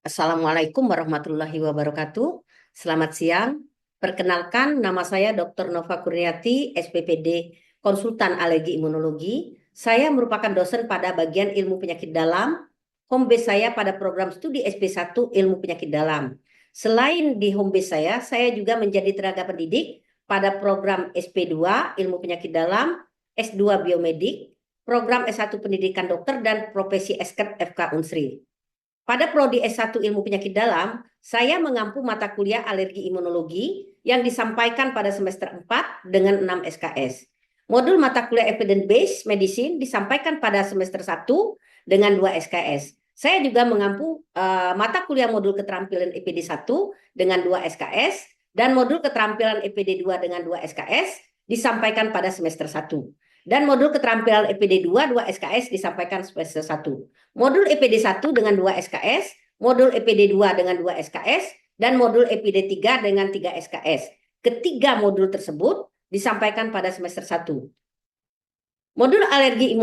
Assalamualaikum warahmatullahi wabarakatuh. Selamat siang. Perkenalkan, nama saya Dr. Nova Kurniati, SPPD, Konsultan Alergi Imunologi. Saya merupakan dosen pada bagian ilmu penyakit dalam. Home base saya pada program studi SP1 ilmu penyakit dalam. Selain di home base saya juga menjadi tenaga pendidik pada program SP2 ilmu penyakit dalam, S2 biomedik, program S1 pendidikan dokter, dan profesi esket FK Unsri. Pada prodi S1 Ilmu Penyakit Dalam, saya mengampu mata kuliah alergi imunologi yang disampaikan pada semester 4 dengan 6 SKS. Modul mata kuliah Evidence Based Medicine disampaikan pada semester 1 dengan 2 SKS. Saya juga mengampu mata kuliah modul keterampilan EPD 1 dengan 2 SKS dan modul keterampilan EPD 2 dengan 2 SKS disampaikan pada semester 1. Dan modul keterampilan EPD 2, 2 SKS disampaikan semester 1. Modul EPD 1 dengan 2 SKS, modul EPD 2 dengan 2 SKS, dan modul EPD 3 dengan 3 SKS. Ketiga modul tersebut disampaikan pada semester 1. Modul alergi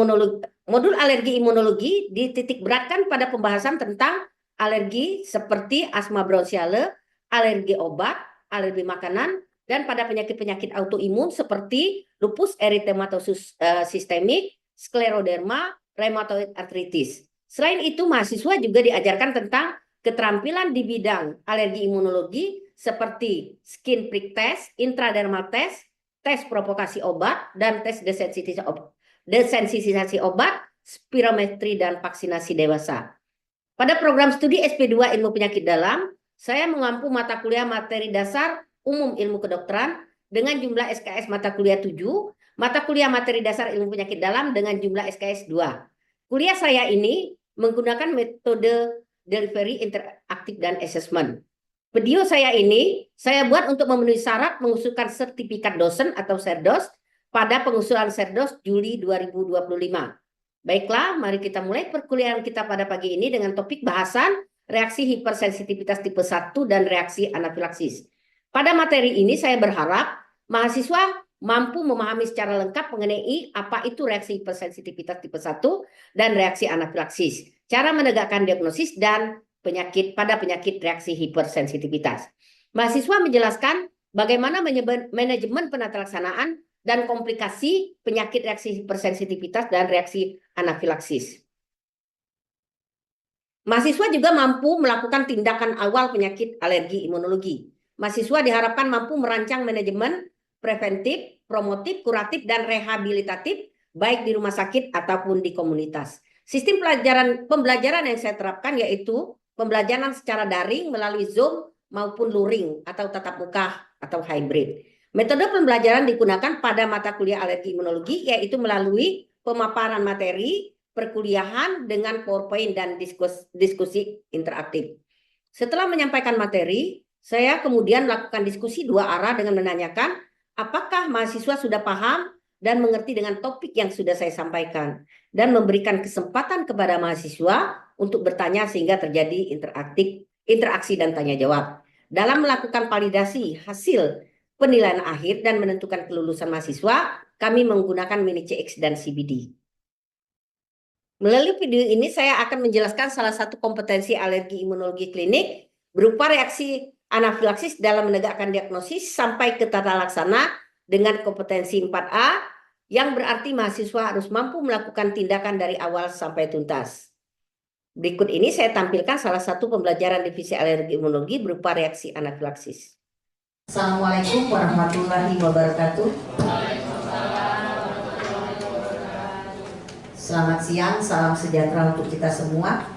imunologi dititik beratkan pada pembahasan tentang alergi seperti asma bronchiale, alergi obat, alergi makanan, dan pada penyakit-penyakit autoimun seperti lupus eritematosus sistemik, skleroderma, rheumatoid arthritis. Selain itu, mahasiswa juga diajarkan tentang keterampilan di bidang alergi imunologi seperti skin prick test, intradermal test, tes provokasi obat, dan tes desensitisasi obat, spirometri, dan vaksinasi dewasa. Pada program studi SP2 Ilmu Penyakit Dalam, saya mengampu mata kuliah materi dasar umum ilmu kedokteran dengan jumlah SKS mata kuliah 7, mata kuliah materi dasar ilmu penyakit dalam dengan jumlah SKS 2. Kuliah saya ini menggunakan metode delivery interaktif dan assessment. Video saya ini saya buat untuk memenuhi syarat mengusulkan sertifikat dosen atau SERDOS pada pengusulan SERDOS Juli 2025. Baiklah, mari kita mulai perkuliahan kita pada pagi ini dengan topik bahasan reaksi hipersensitivitas tipe 1 dan reaksi anafilaksis. Pada materi ini saya berharap mahasiswa mampu memahami secara lengkap mengenai apa itu reaksi hipersensitivitas tipe 1 dan reaksi anafilaksis, cara menegakkan diagnosis dan penyakit reaksi hipersensitivitas. Mahasiswa menjelaskan bagaimana manajemen penata laksanaan dan komplikasi penyakit reaksi hipersensitivitas dan reaksi anafilaksis. Mahasiswa juga mampu melakukan tindakan awal penyakit alergi imunologi. Mahasiswa diharapkan mampu merancang manajemen preventif, promotif, kuratif, dan rehabilitatif baik di rumah sakit ataupun di komunitas. Sistem pembelajaran yang saya terapkan yaitu pembelajaran secara daring melalui Zoom maupun luring atau tatap muka atau hybrid. Metode pembelajaran digunakan pada mata kuliah alergi imunologi yaitu melalui pemaparan materi, perkuliahan dengan PowerPoint dan diskusi interaktif. Setelah menyampaikan materi, saya kemudian melakukan diskusi dua arah dengan menanyakan apakah mahasiswa sudah paham dan mengerti dengan topik yang sudah saya sampaikan dan memberikan kesempatan kepada mahasiswa untuk bertanya sehingga terjadi interaksi dan tanya jawab. Dalam melakukan validasi hasil penilaian akhir dan menentukan kelulusan mahasiswa, kami menggunakan mini CX dan CBD. Melalui video ini saya akan menjelaskan salah satu kompetensi alergi imunologi klinik berupa reaksi anafilaksis dalam menegakkan diagnosis sampai ke tata laksana dengan kompetensi 4A yang berarti mahasiswa harus mampu melakukan tindakan dari awal sampai tuntas. Berikut ini saya tampilkan salah satu pembelajaran divisi alergi imunologi berupa reaksi anafilaksis. Assalamualaikum warahmatullahi wabarakatuh. Selamat siang, salam sejahtera untuk kita semua.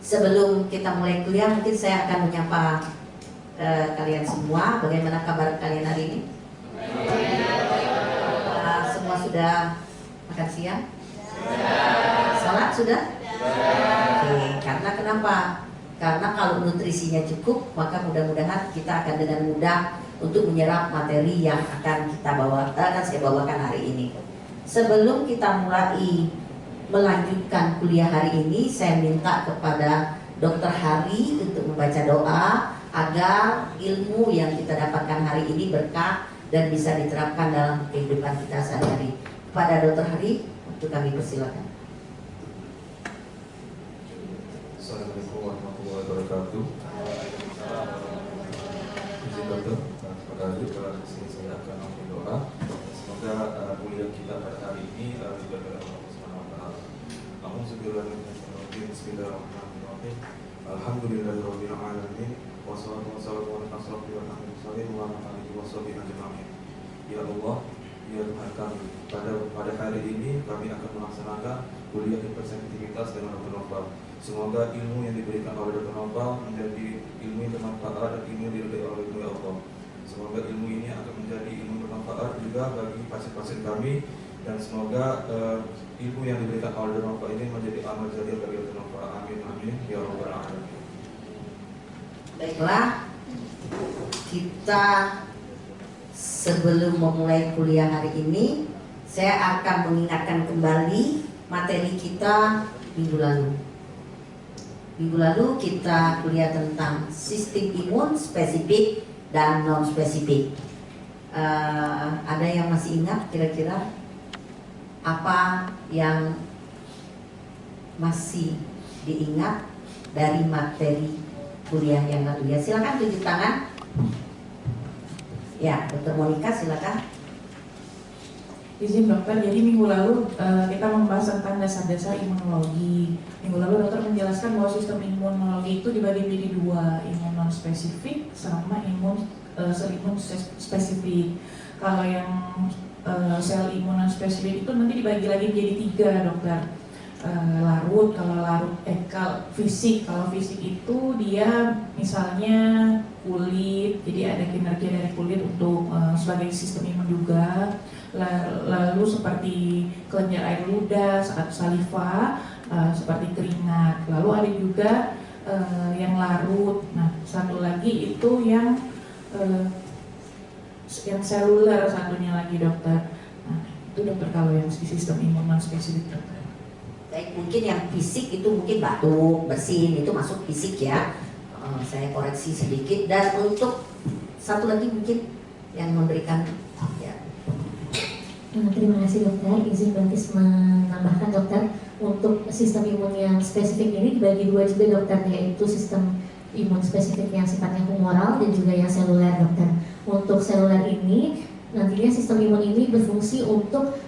Sebelum kita mulai kuliah, mungkin saya akan menyapa kalian semua. Bagaimana kabar kalian hari ini? Semua sudah makan siang? Salat sudah? Oke, karena kenapa? Karena kalau nutrisinya cukup, maka mudah-mudahan kita akan dengan mudah untuk menyerap materi yang akan saya bawakan hari ini. Sebelum kita mulai melanjutkan kuliah hari ini, saya minta kepada Dr. Hari untuk membaca doa agar ilmu yang kita dapatkan hari ini berkah dan bisa diterapkan dalam kehidupan kita sehari-hari. Kepada Dr. Hari, untuk kami persilakan. Assalamualaikum warahmatullahi wabarakatuh. Izin dokter, terima kasih. Pada sini saya akan memberi doa. Semoga kuliah kita pada hari ini diberkahi oleh Allah Subhanahu wa taala. Bismillahirrahmanirrahim. Alhamdulillahirabbil alamin. Wassalatu wassalamu ala asyrofil mursalin wa ala alihi washabihi ajmain. Ya Allah, ya Tuhan kami, pada hari ini kami akan melaksanakan kuliah hipersensitivitas dengan Dr. Noval. Semoga ilmu yang diberikan oleh Dr. Noval menjadi ilmu yang bermanfaat dan ilmu yang diridhai oleh Allah. Semoga ilmu ini akan menjadi ilmu bermanfaat juga bagi pasien-pasien kami, dan semoga ilmu yang diberikan oleh Dr. Noval ini menjadi amal jariah bagi Dr. Noval. Amin amin ya rabbal alamin. Baiklah, kita sebelum memulai kuliah hari ini, saya akan mengingatkan kembali materi kita minggu lalu. Minggu lalu kita kuliah tentang sistem imun spesifik dan non spesifik. Ada yang masih ingat kira-kira apa yang masih diingat dari materi kuliah yang lalu? Ya, silakan tunjuk tangan. Ya, Dr. Monica silakan. Izin dokter, jadi minggu lalu kita membahas tentang dasar-dasar imunologi. Minggu lalu dokter menjelaskan bahwa sistem imunologi itu dibagi menjadi dua, imun non spesifik sama imun sel-imun spesifik. Kalau yang sel imun non spesifik itu nanti dibagi lagi menjadi tiga dokter. Larut, kalau fisik itu dia misalnya kulit, jadi ada kinerja dari kulit untuk sebagai sistem imun juga. Lalu seperti kelenjar air ludah, saliva, seperti keringat. Lalu ada juga yang larut. Nah, satu lagi itu yang seluler, satunya lagi dokter. Nah, itu dokter kalau yang sistem imun non spesifik dokter. Baik, mungkin yang fisik itu mungkin batuk, bersin, itu masuk fisik ya. Saya koreksi sedikit. Dan untuk satu lagi mungkin yang memberikan ya. Terima kasih dokter. Izin Batis menambahkan dokter, untuk sistem imun yang spesifik ini dibagi dua juga dokter, yaitu sistem imun spesifik yang sifatnya humoral dan juga yang seluler dokter. Untuk seluler ini nantinya sistem imun ini berfungsi untuk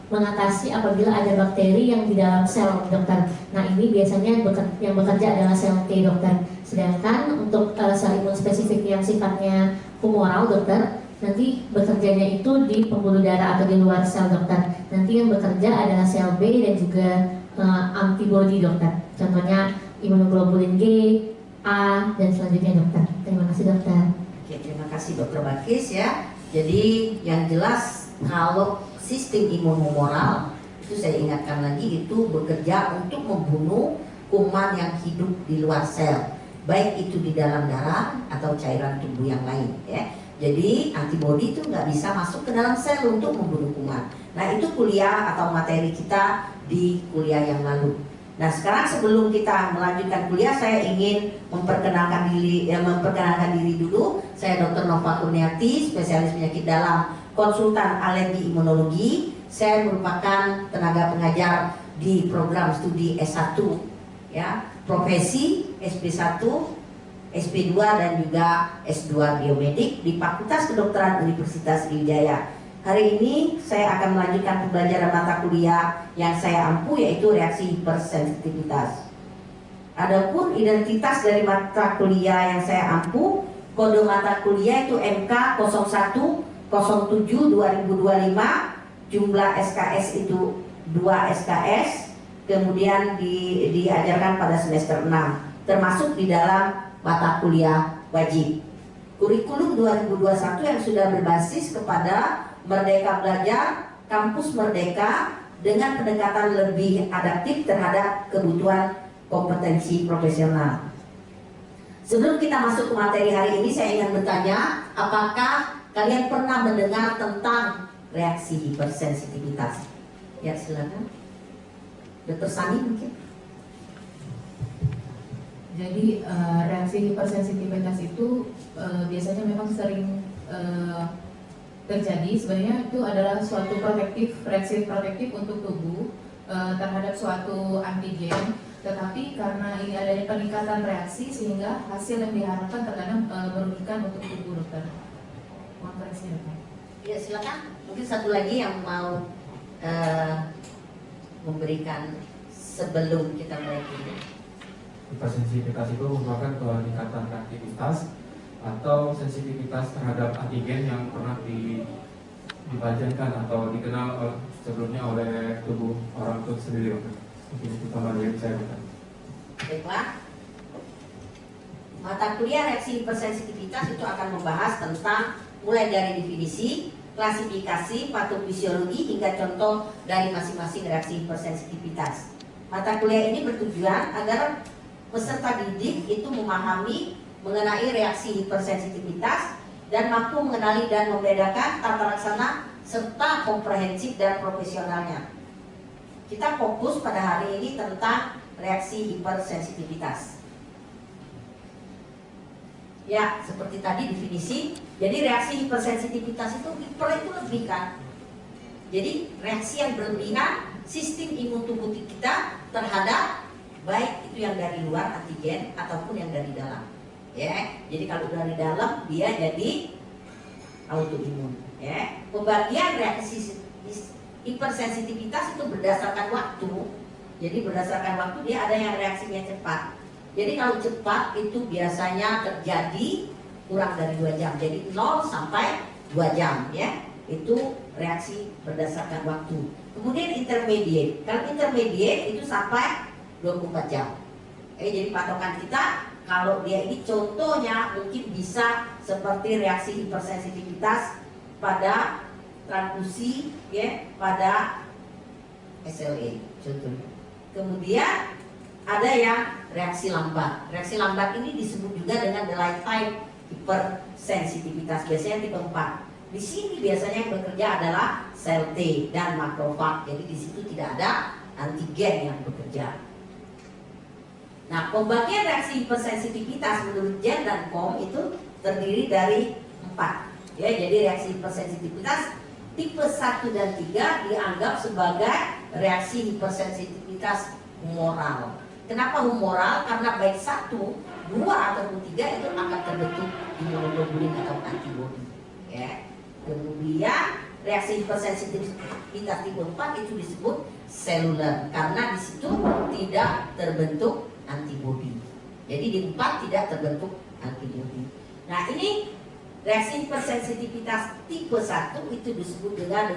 mengatasi apabila ada bakteri yang di dalam sel dokter. Nah, ini biasanya yang bekerja adalah sel T dokter. Sedangkan untuk sel imun spesifik yang sifatnya humoral dokter, nanti bekerjanya itu di pembuluh darah atau di luar sel dokter. Nanti yang bekerja adalah sel B dan juga antibody dokter. Contohnya imunoglobulin G, A, dan selanjutnya dokter. Terima kasih dokter. Oke, terima kasih Dokter Bakis ya. Jadi yang jelas kalau sistem imun humoral itu saya ingatkan lagi, itu bekerja untuk membunuh kuman yang hidup di luar sel, baik itu di dalam darah atau cairan tubuh yang lain ya. Jadi antibodi itu nggak bisa masuk ke dalam sel untuk membunuh kuman. Nah, itu kuliah atau materi kita di kuliah yang lalu. Nah, sekarang sebelum kita melanjutkan kuliah, saya ingin memperkenalkan diri dulu. Saya Dr. Nova Kurniati, spesialis penyakit dalam, konsultan alergi imunologi. Saya merupakan tenaga pengajar di program studi S1 ya, profesi SP1, SP2 dan juga S2 biomedik di Fakultas Kedokteran Universitas Sriwijaya. Hari ini saya akan melanjutkan pembelajaran mata kuliah yang saya ampu, yaitu reaksi hipersensitivitas. Adapun identitas dari mata kuliah yang saya ampu, kode mata kuliah itu MK 0107/2025, jumlah SKS itu 2 SKS, kemudian diajarkan pada semester 6, termasuk di dalam mata kuliah wajib. Kurikulum 2021 yang sudah berbasis kepada Merdeka Belajar, Kampus Merdeka, dengan pendekatan lebih adaptif terhadap kebutuhan kompetensi profesional. Sebelum kita masuk ke materi hari ini, saya ingin bertanya, apakah kalian pernah mendengar tentang reaksi hipersensitivitas? Ya, silakan. Dr. Sani mungkin. Jadi reaksi hipersensitivitas itu biasanya memang sering terjadi. Sebenarnya itu adalah suatu reaksi protektif untuk tubuh terhadap suatu antigen Tetapi karena ini adanya peningkatan reaksi sehingga hasil yang diharapkan terkadang merugikan untuk tubuh dokter. Mohon koreksi dokter. Ya silakan. Mungkin satu lagi yang mau memberikan sebelum kita mulai dulu. Hipersensitivitas itu merupakan peningkatan reaktivitas atau sensitivitas terhadap antigen yang pernah dipajankan atau dikenal sebelumnya oleh tubuh orang itu sendiri. Mungkin itu tambahan dari saya. Baiklah. Mata kuliah reaksi hipersensitivitas itu akan membahas tentang mulai dari definisi, klasifikasi, patofisiologi hingga contoh dari masing-masing reaksi hipersensitivitas. Mata kuliah ini bertujuan agar peserta didik itu memahami mengenai reaksi hipersensitivitas dan mampu mengenali dan membedakan tata laksana serta komprehensif dan profesionalnya. Kita fokus pada hari ini tentang reaksi hipersensitivitas. Ya, seperti tadi definisi. Jadi reaksi hipersensitivitas itu hiper itu lebih kan. Jadi reaksi yang berlebihan sistem imun tubuh kita terhadap baik itu yang dari luar antigen ataupun yang dari dalam. Ya, jadi kalau dari dalam dia jadi autoimun. Ya, pembagian reaksi hipersensitivitas itu berdasarkan waktu. Jadi berdasarkan waktu dia ada yang reaksinya cepat. Jadi kalau cepat itu biasanya terjadi kurang dari 2 jam. Jadi 0 sampai 2 jam ya. Itu reaksi berdasarkan waktu. Kemudian intermediate. Kalau intermediate itu sampai 24 jam. Jadi patokan kita kalau dia ini contohnya mungkin bisa seperti reaksi hipersensitivitas pada transfusi ya, pada SLE contohnya. Kemudian ada yang reaksi lambat. Reaksi lambat ini disebut juga dengan delayed type hipersensitivitas, biasanya tipe 4. Di sini biasanya yang bekerja adalah sel T dan makrofag. Jadi di situ tidak ada antigen yang bekerja. Nah, pembagian reaksi hipersensitivitas menurut Jen dan Kom itu terdiri dari 4. Ya, jadi reaksi hipersensitivitas tipe 1 dan 3 dianggap sebagai reaksi hipersensitivitas humoral. Kenapa humoral? Karena baik 1, 2 ataupun 3 itu akan terbentuk imunoglobulin atau antibodi. Ya. Kemudian reaksi hipersensitivitas tipe 4 itu disebut seluler karena di situ tidak terbentuk antibodi. Jadi di 4 tidak terbentuk antibodi. Nah, ini reaksi hipersensitivitas tipe 1 itu disebut dengan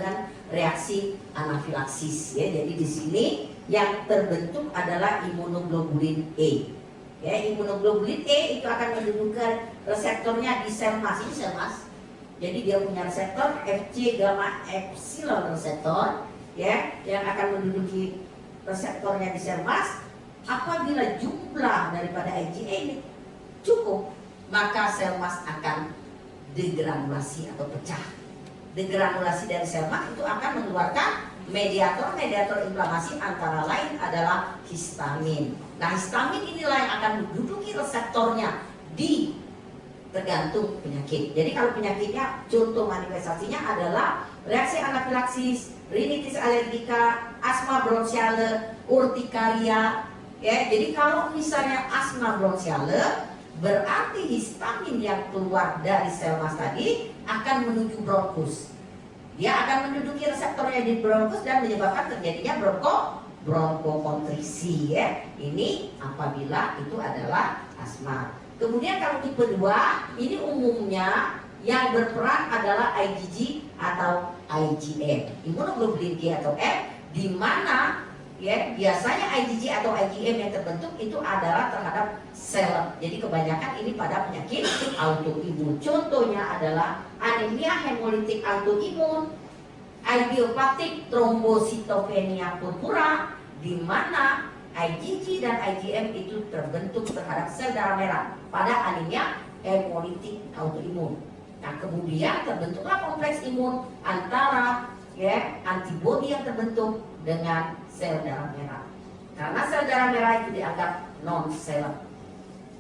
reaksi anafilaksis ya. Jadi di sini yang terbentuk adalah imunoglobulin E. Ya, imunoglobulin E itu akan mendudukkan reseptornya di sel mas. Ini sel mas. Jadi dia punya reseptor Fc gamma epsilon reseptor ya yang akan menduduki reseptornya di sel mas. Apabila jumlah daripada IgA ini cukup, maka sel mas akan degranulasi atau pecah. Degranulasi dari sel mas itu akan mengeluarkan mediator inflamasi, antara lain adalah histamin. Nah, histamin inilah yang akan menduduki reseptornya di tergantung penyakit. Jadi kalau penyakitnya contoh manifestasinya adalah reaksi anafilaksis, rinitis alergika, asma bronchiale, urtikaria. Ya, jadi kalau misalnya asma bronchiale berarti histamin yang keluar dari sel mas tadi akan menuju bronkus. Dia akan menduduki reseptornya di bronkus dan menyebabkan terjadinya bronkokontriksi ya. Ini apabila itu adalah asma. Kemudian kalau tipe 2 ini umumnya yang berperan adalah IgG atau IgM, imunoglobulin G atau M, di mana ya biasanya IgG atau IgM yang terbentuk itu adalah terhadap sel. Jadi kebanyakan ini pada penyakit autoimun. Contohnya adalah anemia hemolitik autoimun, idiopathic thrombocytopenia purpura, di mana IgG dan IgM itu terbentuk terhadap sel darah merah pada anemia hemolitik autoimun. Nah, kemudian terbentuklah kompleks imun antara ya antibodi yang terbentuk dengan sel darah merah. Karena sel darah merah itu dianggap non seller.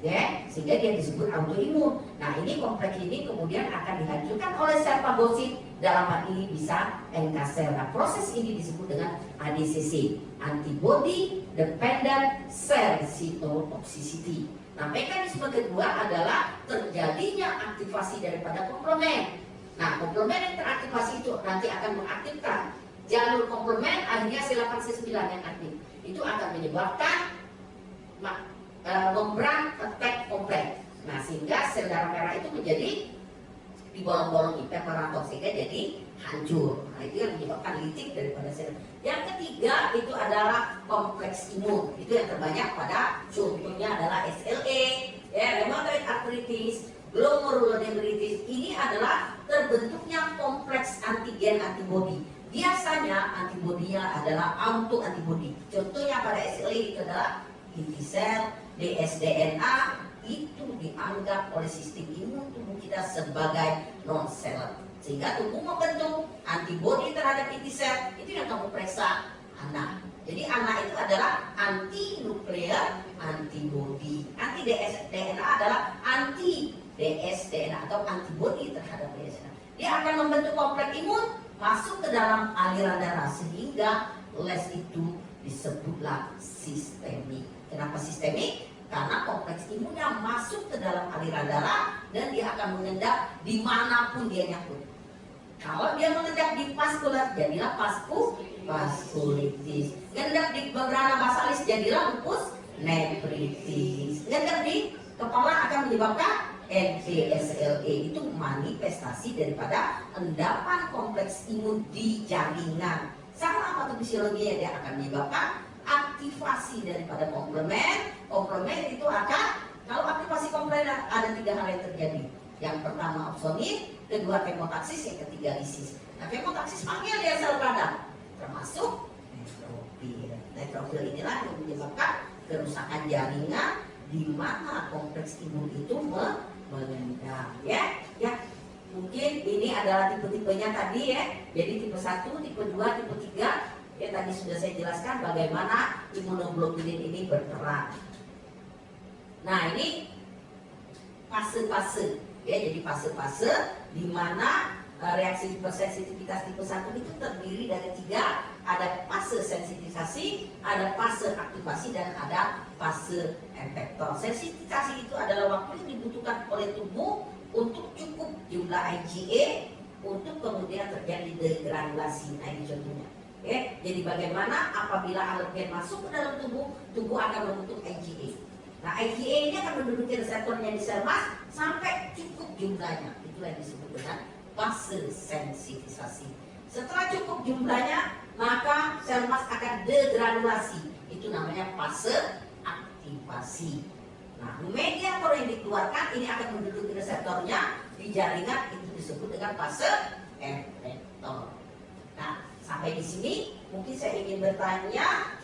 ya, sehingga dia disebut autoimun. Nah, ini kompleks ini kemudian akan dihancurkan oleh sel fagosit, dalam hal ini bisa NK sel. Nah, proses ini disebut dengan ADCC, antibody dependent cell cytotoxicity. Nah, mekanisme kedua adalah terjadinya aktivasi daripada komplement. Nah, komplement yang teraktivasi itu nanti akan mengaktifkan jalur komplement, akhirnya sel 8C9 yang aktif. Itu akan menyebabkan membran attack kompleks. Nah, sehingga sel darah merah itu menjadi di bolong-bolong hipermaraton, sehingga jadi hancur. Nah, itu yang menyebabkan litik daripada sel. Yang ketiga itu adalah kompleks imun. Itu yang terbanyak pada contohnya adalah SLE, ya, rheumatoid arthritis, glomerulonefritis. Ini adalah terbentuknya kompleks antigen antibody. Biasanya antibodinya adalah autoantibody. Contohnya pada SLE itu adalah intisel, dsDNA, itu dianggap oleh sistem imun tubuh kita sebagai non-seller, sehingga tubuh membentuk antibodi terhadap intisel. Itu yang kamu periksa anak. Jadi anak itu adalah anti nuklear antibody. Anti dsDNA adalah anti dsDNA atau antibodi terhadap dsDNA. Dia akan membentuk kompleks imun masuk ke dalam aliran darah, sehingga les itu disebutlah sistemik. Kenapa sistemik? Karena kompleks imunnya masuk ke dalam aliran darah dan dia akan mengendap dimanapun dia nyangkut. Kalau dia mengendap di vaskular, jadilah vaskulitis. Mengendap di membrana basalis, jadilah lupus nefritis. Mengendap di kepala akan menyebabkan NPSLE. Itu manifestasi daripada endapan kompleks imun di jaringan. Sama patofisiologinya, dia akan menyebabkan aktivasi daripada komplement. Komplement itu akan, kalau aktivasi komplement ada 3 hal yang terjadi. Yang pertama opsonit, kedua kemotaksis, yang ketiga lisis. Nah, kemotaksis panggil dia sel radang, termasuk neutrofil. Neutrofil inilah yang menyebabkan kerusakan jaringan di mana kompleks imun itu mengendap. Ya. Mungkin ini adalah tipe-tipenya tadi ya. Jadi tipe 1, tipe 2, tipe 3. Ya, tadi sudah saya jelaskan bagaimana imunoglobulin ini berperan. Nah, ini fase-fase. Ya, jadi fase-fase di mana reaksi hipersensitivitas tipe 1 itu terdiri dari 3. Ada fase sensitisasi, ada fase aktivasi, dan ada fase efektor. Sensitisasi itu adalah waktu yang dibutuhkan oleh tubuh untuk cukup jumlah IgA untuk kemudian terjadi degradasi. Nah, ini contohnya. Ya, jadi bagaimana apabila alergen masuk ke dalam tubuh, tubuh akan membentuk IgA. Nah, IgA ini akan menduduki reseptornya di sel mas sampai cukup jumlahnya. Itulah yang disebut dengan fase sensitisasi. Setelah cukup jumlahnya, maka sel mas akan degradasi. Itu namanya fase aktivasi. Nah, mediator yang dikeluarkan ini akan menduduki reseptornya di jaringan, itu disebut dengan fase efektor. Nah, sampai di sini mungkin saya ingin bertanya,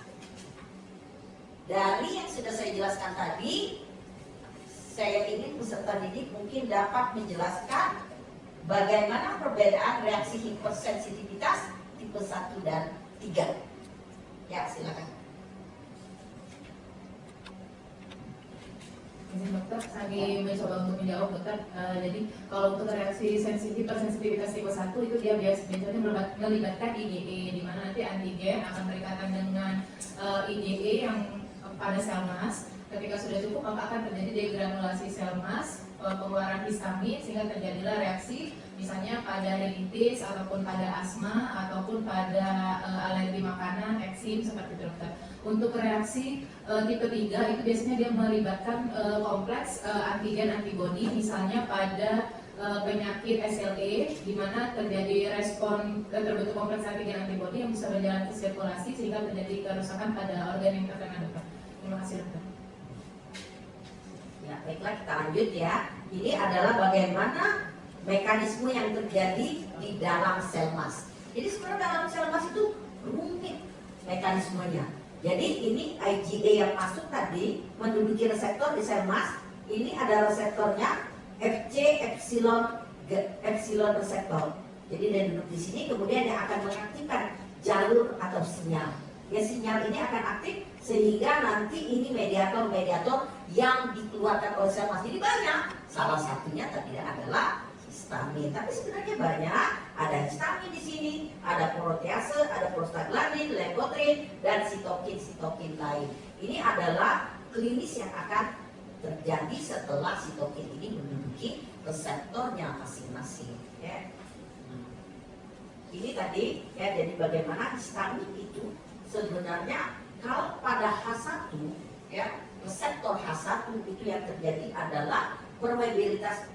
dari yang sudah saya jelaskan tadi, saya ingin peserta didik mungkin dapat menjelaskan bagaimana perbedaan reaksi hipersensitivitas tipe 1 dan 3. Ya, silakan. Izin dokter, saya mencoba untuk menjawab dokter. Jadi kalau untuk reaksi hipersensitivitas tipe 1 itu dia biasanya melibatkan IgE, di mana nanti antigen akan berikatan dengan IgE yang pada sel mas. Ketika sudah cukup, maka akan terjadi degranulasi sel mas, pengeluaran histamin, sehingga terjadilah reaksi misalnya pada rinitis ataupun pada asma ataupun pada alergi makanan, eksim, seperti itu dokter. Untuk reaksi tipe 3 itu biasanya dia melibatkan kompleks antigen antibody, misalnya pada penyakit SLE, di mana terjadi respon terbentuk kompleks antigen antibody yang bisa berjalan ke sirkulasi sehingga terjadi kerusakan pada organ yang terkena dokter. Terima kasih dokter. Ya, baiklah, kita lanjut ya. Ini adalah bagaimana mekanisme yang terjadi di dalam sel mas. Jadi sebenarnya dalam sel mas itu rumit mekanismenya. Jadi ini IgA yang masuk tadi menduduki reseptor di sel mas. Ini ada reseptornya Fc epsilon reseptor. Jadi dia duduk di sini, kemudian dia akan mengaktifkan jalur atau sinyal. ya sinyal ini akan aktif sehingga nanti ini mediator-mediator yang dikeluarkan oleh sel mas. Jadi banyak, salah satunya tidak adalah histamin, tapi sebenarnya banyak. Ada histamin di sini, ada protease, ada prostaglandin, leukotriene, dan sitokin lain. Ini adalah klinis yang akan terjadi setelah sitokin ini menduduki reseptornya masing-masing. Ya. Ini tadi ya, jadi bagaimana histamin itu sebenarnya kalau pada H1 ya, reseptor H1 itu yang terjadi adalah permeabilitas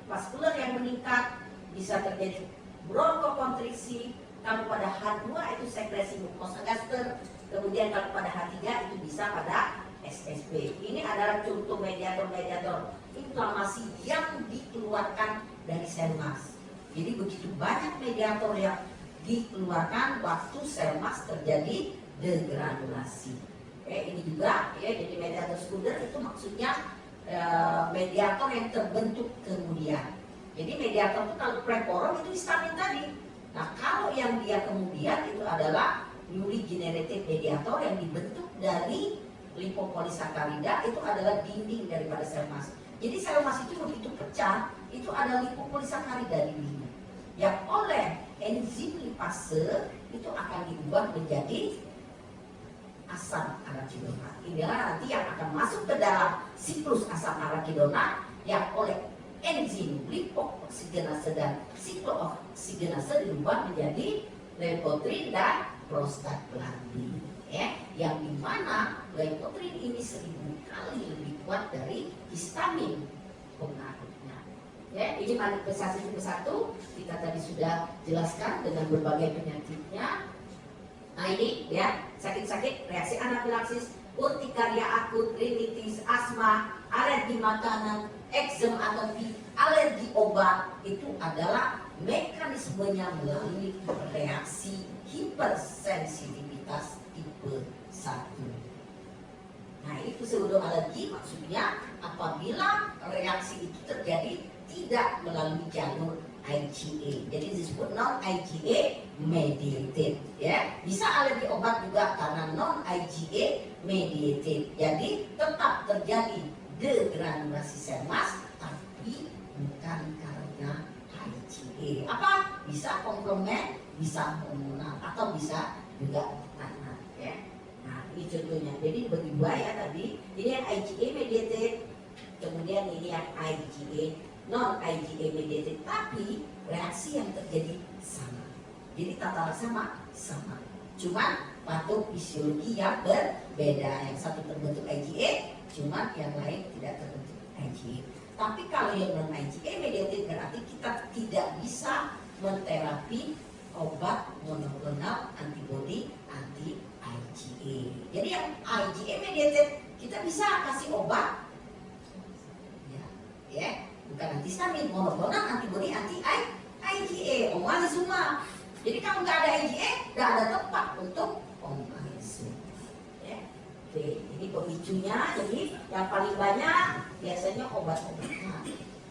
vaskular yang meningkat, bisa terjadi bronkokonstriksi. Kalau pada H2 itu sekresi mukosa gaster, kemudian kalau pada H3 itu bisa pada SSP. Ini adalah contoh mediator-mediator inflamasi yang dikeluarkan dari sel mas. Jadi begitu banyak mediator yang dikeluarkan waktu sel mas terjadi degranulasi. Ini juga ya, jadi mediator sekunder itu maksudnya mediator yang terbentuk kemudian. Jadi mediator itu kalau preporon itu histamin tadi. Nah kalau yang dia kemudian itu adalah newly generated mediator yang dibentuk dari lipopolisakarida, itu adalah dinding daripada sel mas. Jadi sel mas itu begitu pecah, itu ada lipopolisakarida dindingnya yang oleh enzim lipase itu akan diubah menjadi asam arachidonat. Inilah nanti yang akan masuk ke dalam siklus asam arachidonat yang oleh enzim lipooksigenase dan siklooksiggenase diubah menjadi leukotriene dan prostaglandin. Yang dimana leukotriene ini 1000 kali lebih kuat dari histamin pengaruhnya. Ini manifestasi tipe 1 kita tadi sudah jelaskan dengan berbagai penyakitnya. Nah ini ya, sakit-sakit reaksi anafilaksis, urtikaria akut, rinitis, asma, alergi makanan, eksem atopik, alergi obat, itu adalah mekanismenya melalui reaksi hipersensitivitas tipe 1. Nah itu pseudoalergi maksudnya apabila reaksi itu terjadi tidak melalui jalur IgA. Jadi disebut non IgA mediated ya. Bisa alergi obat juga karena non IgA mediated. Jadi tetap terjadi degranulasi sel mas tapi bukan karena IgA. Apa? Bisa komplement, bisa hormonal atau bisa juga tanah ya. Nah, ini contohnya. Jadi bagi dua ya tadi. Ini yang IgA mediated, kemudian ini yang IgA non IgA mediated, tapi reaksi yang terjadi sama. Jadi tata laksana sama, cuma patofisiologi yang berbeda. Yang satu terbentuk IgA, cuma yang lain tidak terbentuk IgA. Tapi kalau yang non IgA mediated berarti kita tidak bisa menterapi obat monoklonal antibody anti IgA. Jadi yang IgA mediated kita bisa kasih obat ya. Bukan antihistamin, monoklonal antibody anti IgA, omalizumab. Jadi kalau nggak ada IgA, nggak ada tempat untuk omalizumab. Ya. Oke, ini pemicunya. Jadi yang paling banyak biasanya obat-obatan.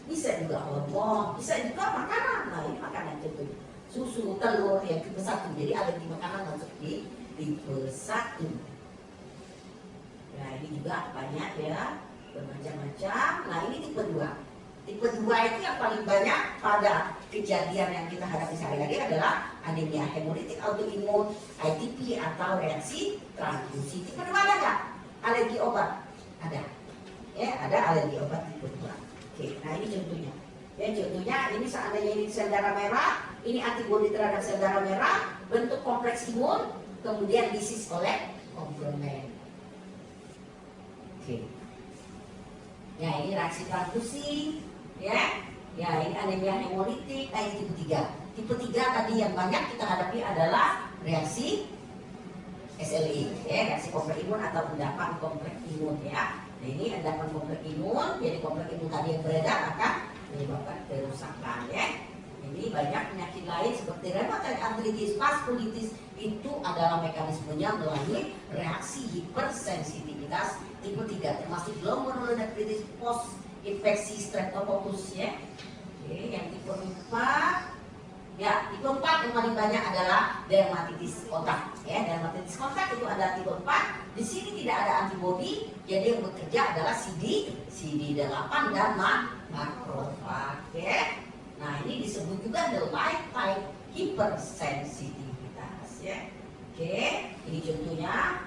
Bisa juga hormon, bisa juga makanan. Nah ini makanan contoh susu, telur yang tipe 1. Jadi alergi makanan masuk di tipe 1. Nah ini juga banyak ya, bermacam-macam. Nah ini tipe 2. Tipe 2 itu yang paling banyak pada kejadian yang kita hadapi sehari-hari adalah anemia hemolitik autoimun, ITP atau reaksi transfusi. Tipe 2 ada nggak? Alergi obat? Ada. Ya, ada alergi obat tipe 2. Oke, nah ini contohnya. Ya, contohnya ini seandainya ini sel darah merah, ini antibodi terhadap sel darah merah, bentuk kompleks imun, kemudian disease oleh komplement. Oke. Ya, ini reaksi transfusi. Ya ini anemia hemolitik, ini tipe 3. Tipe 3 tadi yang banyak kita hadapi adalah reaksi SLE, ya, reaksi kompleks imun atau endapan kompleks imun ya. Nah ini endapan kompleks imun, jadi kompleks imun tadi yang beredar akan menyebabkan kerusakan ya. Ini banyak penyakit lain seperti rheumatoid arthritis, vaskulitis, itu adalah mekanismenya melalui reaksi hipersensitivitas tipe 3 termasuk glomerulonephritis post infeksi streptococcus ya. Oke, yang tipe 4 Ya, tipe 4 yang paling banyak adalah dermatitis kontak. Ya, dermatitis kontak itu adalah tipe 4. Di sini tidak ada antibodi, jadi yang bekerja adalah CD8 dan makrofag. Ya. Nah, ini disebut juga the lifetime hypersensitivitas. Ya. Oke, ini contohnya.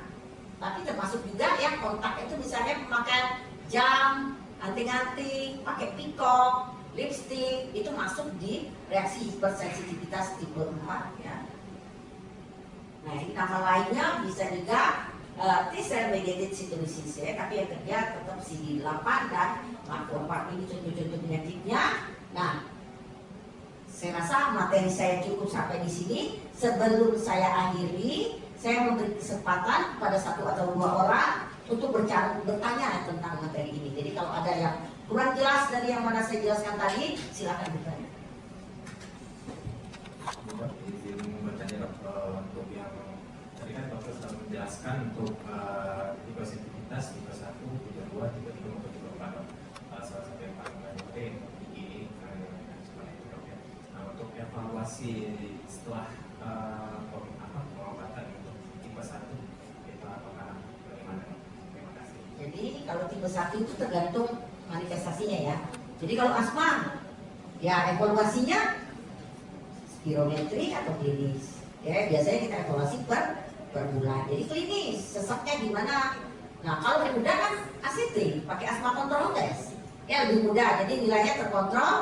Tapi termasuk juga yang kontak itu misalnya memakai jam, anting-anting, pakai peacock, lipstick, itu masuk di reaksi hipersensitivitas tipe 4 ya. Nah, ini nama lainnya bisa juga T-cell mediated cytolysis ya, tapi yang kerja tetap CD8 dan makrofag. Ini contoh-contoh penyakitnya. Nah, saya rasa materi saya cukup sampai di sini. Sebelum saya akhiri, saya memberi kesempatan kepada 1 atau 2 orang untuk bertanya tentang materi ini. Jadi kalau ada yang kurang jelas dari yang mana saya jelaskan tadi, silakan bertanya. Izin bertanya untuk yang tadi kan dokter sudah menjelaskan untuk tipe sensitivitas tipe 1, tipe 2, tipe 3 maupun tipe 4. Salah satu yang paling banyak ini seperti itu dok ya. Nah, untuk evaluasi setelah pengobatan untuk tipe 1 itu apakah bagaimana? Terima kasih. Jadi kalau tipe 1 itu tergantung manifestasinya ya. Jadi kalau asma, ya evaluasinya spirometri atau klinis. Ya biasanya kita evaluasi per bulan. Jadi klinis, sesaknya gimana? Nah kalau yang mudah kan ACT, pakai asma control test. Ya lebih mudah. Jadi nilainya terkontrol,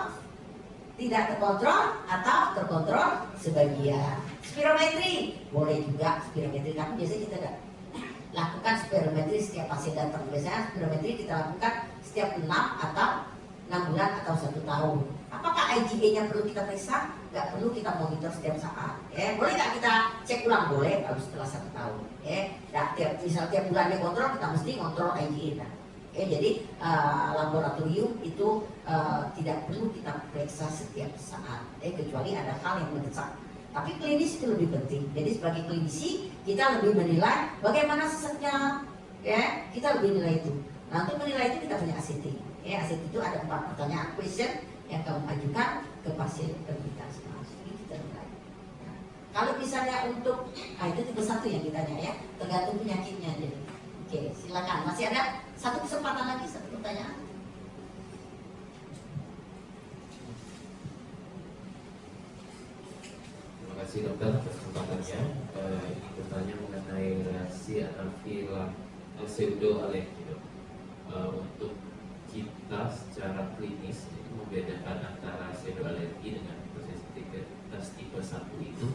tidak terkontrol atau terkontrol sebagian. Spirometri boleh juga spirometri, tapi biasanya kita tidak lakukan spirometri setiap pasien datang. Biasanya spirometri kita lakukan setiap 6 atau 6 bulan atau 1 tahun. Apakah IgA-nya perlu kita periksa? Nggak perlu kita monitor setiap saat. Boleh nggak kita cek ulang? Boleh, kalau setelah 1 tahun. Nah, tiap bulannya kontrol, kita mesti kontrol IgA. Jadi laboratorium itu tidak perlu kita periksa setiap saat. Kecuali ada hal yang mendesak. Tapi klinis itu lebih penting. Jadi sebagai klinisi kita lebih menilai bagaimana sesaknya. Kita lebih nilai itu. Nah untuk menilai itu kita punya ACT. ACT itu ada 4 pertanyaan question yang kamu ajukan ke pasien terbitas. Nah, ini kita nilai. Nah, kalau misalnya untuk, itu tipe 1 yang ditanya ya, tergantung penyakitnya. Jadi, oke, silakan. Masih ada 1 kesempatan lagi, 1 pertanyaan. Terima kasih dokter atas kesempatannya. Ini bertanya mengenai reaksi anafilaksis pseudoalergi. Untuk kita secara klinis itu membedakan antara pseudoalergi dengan hipersensitivitas tipe 1 itu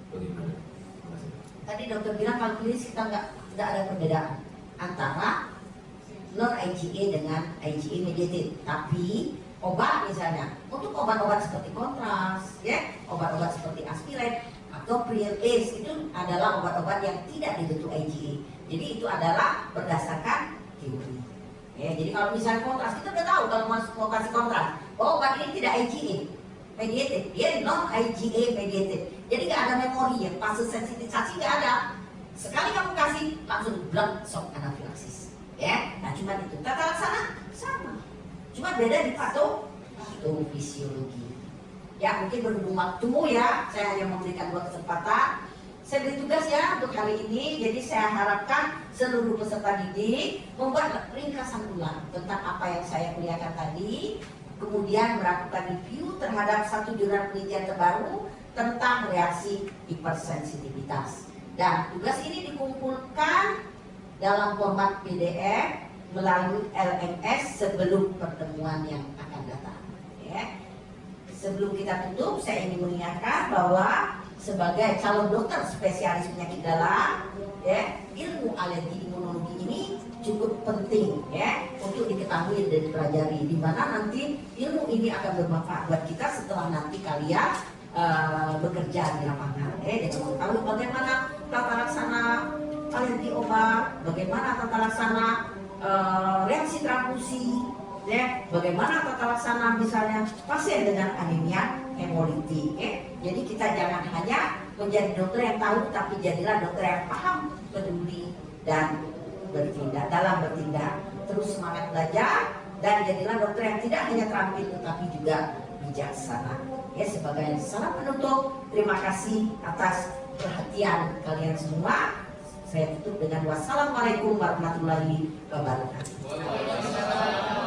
bagaimana? Terima kasih. Tadi dokter bilang kalau klinis kita nggak ada perbedaan antara non IgA dengan IgA mediated. Tapi obat misalnya untuk obat-obat seperti kontras, obat-obat seperti aspirin atau Priel ACE itu adalah obat-obat yang tidak dibentuk IgA. Jadi itu adalah berdasarkan teori. Jadi kalau misalnya kontras, kita udah tahu kalau mau kasih kontras, obat ini tidak IgA mediated, dia non IgA mediated. Jadi nggak ada memori ya, fase sensitisasi nggak ada. Sekali kamu kasih langsung blood shock anafilaksis. Nah cuma itu. Tata laksana sama, cuma beda di patofisiologi. Ya mungkin berhubung waktu ya, saya hanya memberikan 2 kesempatan. Saya beri tugas ya untuk kali ini, jadi saya harapkan seluruh peserta didik membuat ringkasan ulang tentang apa yang saya kuliahkan tadi, kemudian melakukan review terhadap 1 jurnal penelitian terbaru tentang reaksi hipersensitivitas. Dan tugas ini dikumpulkan dalam format PDF melalui LMS sebelum pertemuan yang akan datang. Sebelum kita tutup, saya ingin mengingatkan bahwa sebagai calon dokter spesialis penyakit dalam, ilmu alergi imunologi ini cukup penting untuk diketahui dan dipelajari, di mana nanti ilmu ini akan bermanfaat buat kita setelah nanti kalian bekerja di lapangan. Jadi mengetahui bagaimana tata laksana alergi obat, bagaimana tata laksana reaksi transfusi, bagaimana tata laksana misalnya pasien dengan anemia hemolitik. Jadi kita jangan hanya menjadi dokter yang tahu, tapi jadilah dokter yang paham, peduli, dan bertindak. Terus semangat belajar, dan jadilah dokter yang tidak hanya terampil tetapi juga bijaksana. Ya, sebagai salam penutup, terima kasih atas perhatian kalian semua. Saya tutup dengan wassalamualaikum warahmatullahi wabarakatuh.